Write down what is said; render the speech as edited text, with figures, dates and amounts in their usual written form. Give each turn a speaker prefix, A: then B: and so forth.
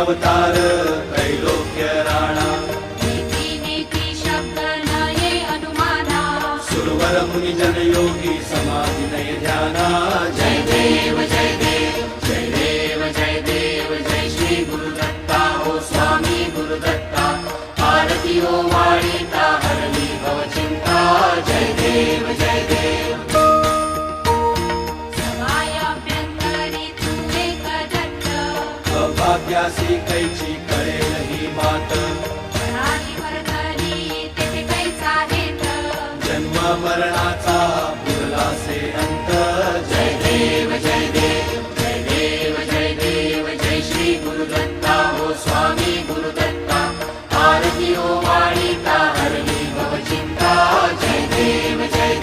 A: अवतार त्रैलोक्य राणा
B: नीती नीती शब्द नये अनुमाना
A: सुरवर मुनि जन योगी समाधि नय ध्याना जय देव जय देव जय देव जय देव जय श्री गुरुदत्ता हो स्वामी गुरुदत्ता आरती हो वाळीता हरली भव चिंता जय देव जय देव
B: समायाभ्यंतरी तू एक दत्त
A: अभाग्यासी कैची कळेल ही मात
B: प्राणी वर्तनी तेथे कैसा हेत
A: जन्म मरणाचा